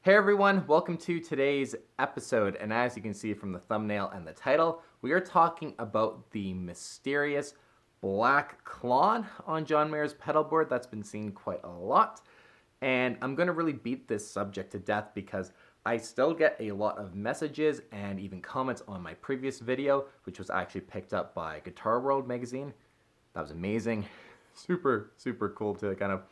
Hey everyone, welcome to today's episode, and as you can see from the thumbnail and the title, we are talking about the mysterious black Klon on John Mayer's pedal board that's been seen quite a lot. And I'm going to really beat this subject to death because I still get a lot of messages and even comments on my previous video, which was actually picked up by Guitar World magazine. That was amazing. Super cool to kind of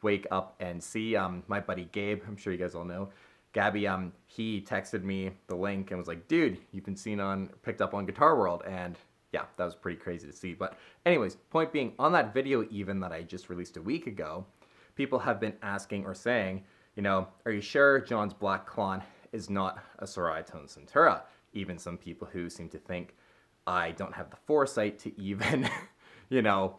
wake up and see. My buddy Gabe, I'm sure you guys all know Gabby, he texted me the link and was like, dude, you've been picked up on Guitar World. And yeah, that was pretty crazy to see. But anyways, point being, on that video even that I just released a week ago, people have been asking or saying, you know, are you sure John's black Klon is not a Soraitone Centura? Even some people who seem to think I don't have the foresight to even, you know,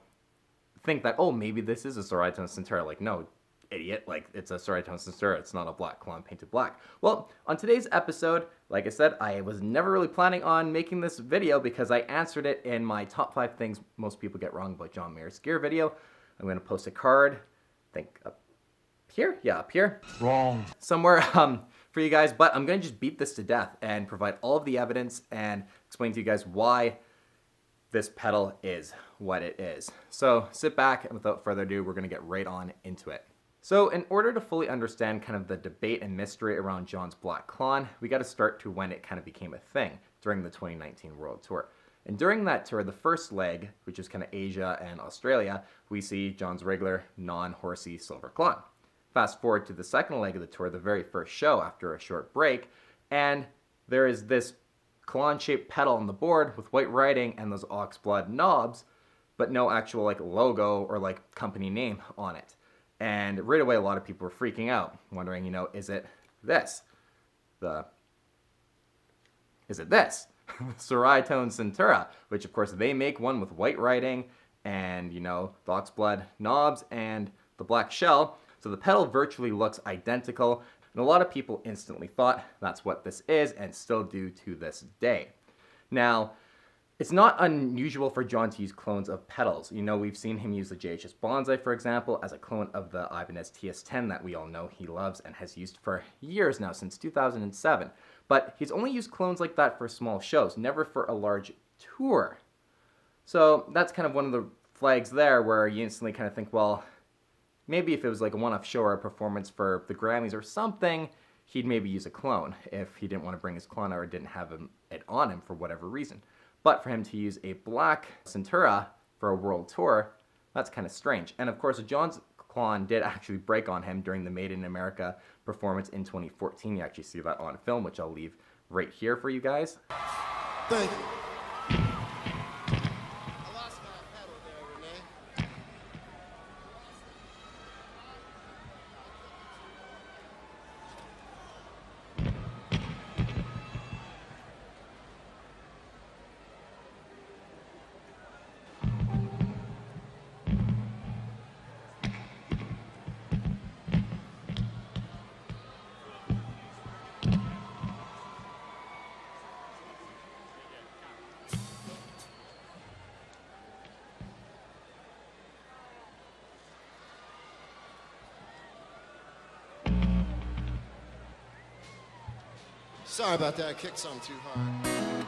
think that, oh, maybe this is a Soraitone Centura. Like, no, idiot, like, it's a Soraitone Centura, it's not a black Klon painted black. Well, on today's episode, like I said, I was never really planning on making this video because I answered it in my top 5 things most people get wrong about John Mayer's gear video. I'm going to post a card, I think up here? Yeah, up here. Wrong. Somewhere for you guys, but I'm going to just beat this to death and provide all of the evidence and explain to you guys why this pedal is what it is. So sit back, and without further ado, we're going to get right on into it. So in order to fully understand kind of the debate and mystery around John's black Klon, we got to start to when it kind of became a thing during the 2019 World Tour. And during that tour, the first leg, which is kind of Asia and Australia, we see John's regular non-horsey silver Klon. Fast forward to the second leg of the tour, the very first show after a short break, and there is this Klon-shaped pedal on the board with white writing and those oxblood knobs, but no actual like logo or like company name on it. And right away, a lot of people were freaking out, wondering, you know, is it this? Soraitone Centura, which of course they make one with white writing and, you know, the oxblood knobs and the black shell. So the pedal virtually looks identical. And a lot of people instantly thought that's what this is, and still do to this day. Now, it's not unusual for John to use clones of pedals. You know, we've seen him use the JHS Bonsai, for example, as a clone of the Ibanez TS10 that we all know he loves and has used for years now, since 2007. But he's only used clones like that for small shows, never for a large tour. So that's kind of one of the flags there where you instantly kind of think, well, maybe if it was like a one-off show or a performance for the Grammys or something, he'd maybe use a clone if he didn't want to bring his clone or didn't have it on him for whatever reason. But for him to use a black Centura for a world tour, that's kind of strange. And of course, John's Klon did actually break on him during the Made in America performance in 2014. You actually see that on film, which I'll leave right here for you guys. Thank you. I lost my pedal there, Renee. Sorry about that, I kicked something too hard.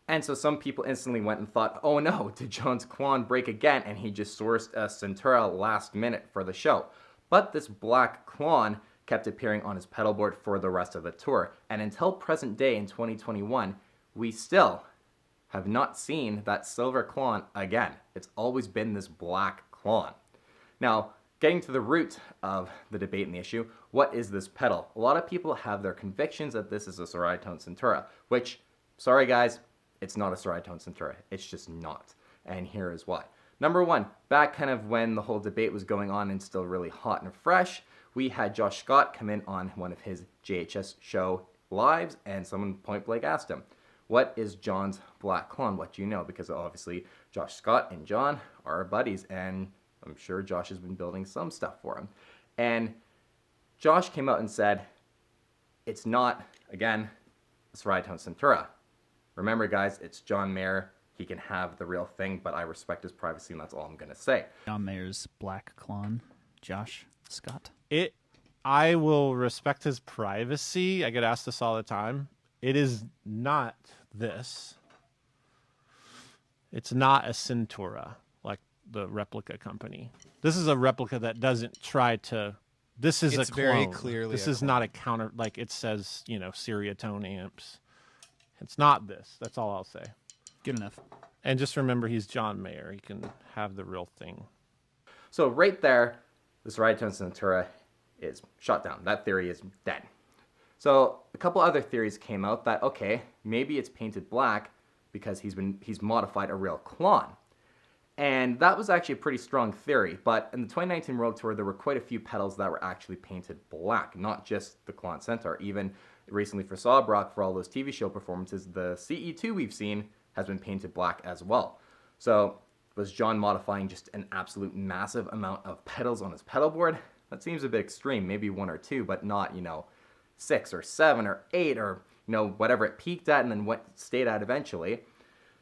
And so some people instantly went and thought, oh no, did John's Klon break again? And he just sourced a Centura last minute for the show. But this black Klon kept appearing on his pedal board for the rest of the tour. And until present day in 2021, we still have not seen that silver Klon again. It's always been this black Klon. Now, getting to the root of the debate and the issue, what is this pedal? A lot of people have their convictions that this is a Soraitone Centura, which, sorry guys, it's not a Soraitone Centura. It's just not. And here is why. Number one, back kind of when the whole debate was going on and still really hot and fresh, we had Josh Scott come in on one of his JHS show lives, and someone point blank asked him, what is John's black Klon? What do you know? Because obviously Josh Scott and John are buddies, and I'm sure Josh has been building some stuff for him. And Josh came out and said, it's not, again, a Soraitone Centura. Remember, guys, it's John Mayer. He can have the real thing, but I respect his privacy, and that's all I'm going to say. John Mayer's black Klon, Josh Scott. It I will respect his privacy. I get asked this all the time. It is not this. It's not a Centura like the replica company. This is a replica that doesn't try to. This is It's a clone. very clearly This a is not clone. a counter. Like it says, Seriatone amps. It's not this. That's all I'll say. Good enough. And just remember, he's John Mayer. He can have the real thing. So right there, this Raytone Centura is shut down. That theory is dead. So a couple other theories came out that, okay, maybe it's painted black because he's modified a real Klon. And that was actually a pretty strong theory, but in the 2019 World Tour, there were quite a few pedals that were actually painted black, not just the Klon Centaur. Even recently for Sawbrock, for all those TV show performances, the CE2 we've seen has been painted black as well. So was John modifying just an absolute massive amount of pedals on his pedal board? That seems a bit extreme, maybe 1 or 2, but not, 6 or 7 or 8 or, whatever it peaked at and then stayed at eventually.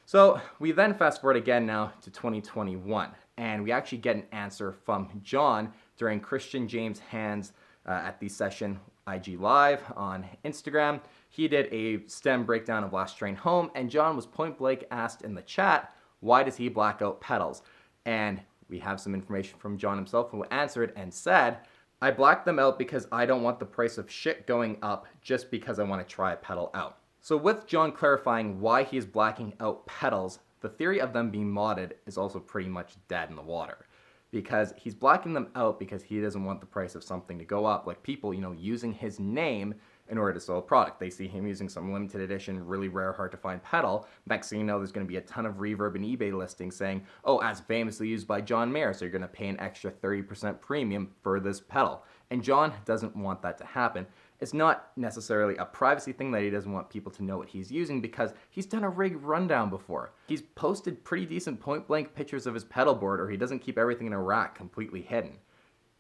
So we then fast forward again now to 2021, and we actually get an answer from John during Christian James Hand's at the session IG Live on Instagram. He did a stem breakdown of Last Train Home, and John was point blank asked in the chat, why does he black out pedals? And we have some information from John himself who answered and said, I blacked them out because I don't want the price of shit going up just because I want to try a pedal out. So with John clarifying why he is blacking out pedals, the theory of them being modded is also pretty much dead in the water. Because he's blacking them out because he doesn't want the price of something to go up, like people, using his name in order to sell a product. They see him using some limited edition, really rare, hard to find pedal. Next thing you know, there's going to be a ton of reverb and eBay listings saying, oh, as famously used by John Mayer, so you're going to pay an extra 30% premium for this pedal. And John doesn't want that to happen. It's not necessarily a privacy thing that he doesn't want people to know what he's using because he's done a rig rundown before. He's posted pretty decent point blank pictures of his pedal board, or he doesn't keep everything in a rack completely hidden.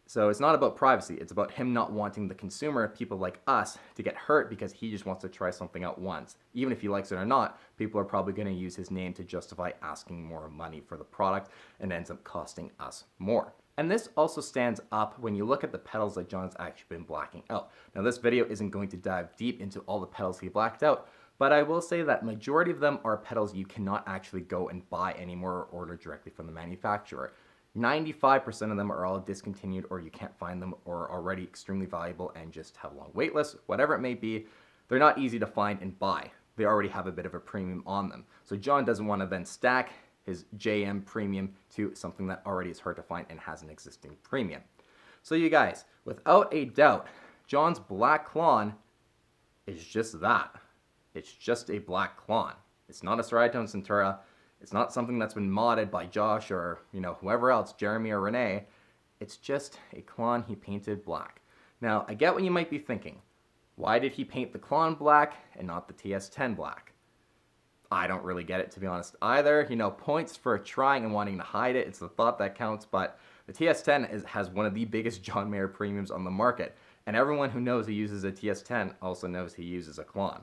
So it's not about privacy, it's about him not wanting the consumer, people like us, to get hurt because he just wants to try something out once. Even if he likes it or not, people are probably going to use his name to justify asking more money for the product and ends up costing us more. And this also stands up when you look at the pedals that John's actually been blacking out. Now this video isn't going to dive deep into all the pedals he blacked out, but I will say that majority of them are pedals you cannot actually go and buy anymore or order directly from the manufacturer. 95% of them are all discontinued, or you can't find them, or are already extremely valuable and just have long wait lists, whatever it may be. They're not easy to find and buy. They already have a bit of a premium on them. So John doesn't want to then stack his JM premium to something that already is hard to find and has an existing premium. So you guys, without a doubt, John's black Klon is just that. It's just a black Klon. It's not a Raytone Centura. It's not something that's been modded by Josh or, whoever else, Jeremy or Renee. It's just a Klon he painted black. Now, I get what you might be thinking. Why did he paint the Klon black and not the TS10 black? I don't really get it, to be honest, either. Points for trying and wanting to hide it. It's the thought that counts, but the TS10 has one of the biggest John Mayer premiums on the market. And everyone who knows he uses a TS10 also knows he uses a Klon.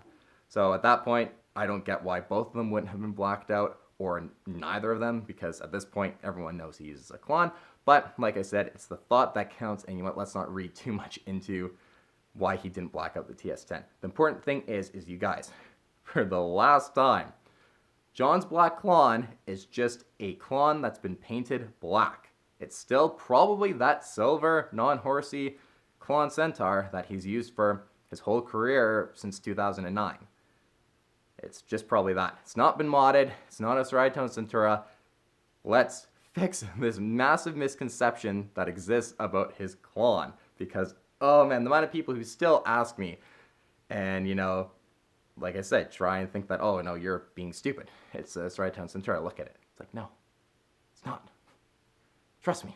So at that point, I don't get why both of them wouldn't have been blacked out, or neither of them, because at this point, everyone knows he uses a Klon. But like I said, it's the thought that counts, and let's not read too much into why he didn't black out the TS10. The important thing is you guys, for the last time, John's black Klon is just a Klon that's been painted black. It's still probably that silver, non-horsey Klon Centaur that he's used for his whole career since 2009. It's just probably that. It's not been modded. It's not a Raytone Centura. Let's fix this massive misconception that exists about his Klon. Because, oh man, the amount of people who still ask me, and like I said, try and think that, oh no, you're being stupid. It's a Raytone Centura. Look at it. It's like, no, it's not. Trust me.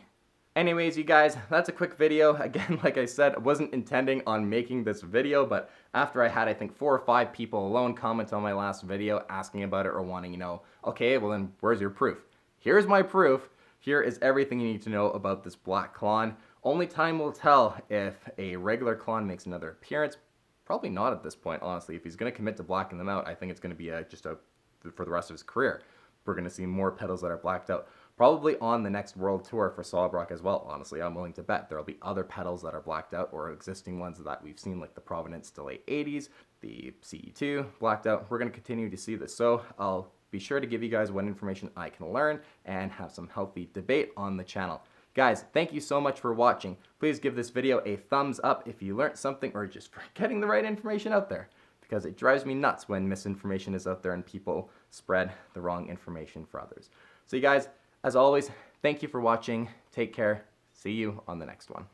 Anyways, you guys, that's a quick video. Again, like I said, I wasn't intending on making this video, but after I had, I think, 4 or 5 people alone comment on my last video asking about it or wanting, okay, well then, where's your proof? Here's my proof. Here is everything you need to know about this black Klon. Only time will tell if a regular Klon makes another appearance. Probably not at this point, honestly. If he's going to commit to blacking them out, I think it's going to be just for the rest of his career. We're going to see more pedals that are blacked out. Probably on the next world tour for Solbrock as well, honestly. I'm willing to bet there'll be other pedals that are blacked out or existing ones that we've seen, like the Providence to late 80s, the CE2 blacked out. We're going to continue to see this. So I'll be sure to give you guys what information I can learn and have some healthy debate on the channel. Guys, thank you so much for watching. Please give this video a thumbs up if you learned something or just for getting the right information out there, because it drives me nuts when misinformation is out there and people spread the wrong information for others. So you guys, as always, thank you for watching. Take care. See you on the next one.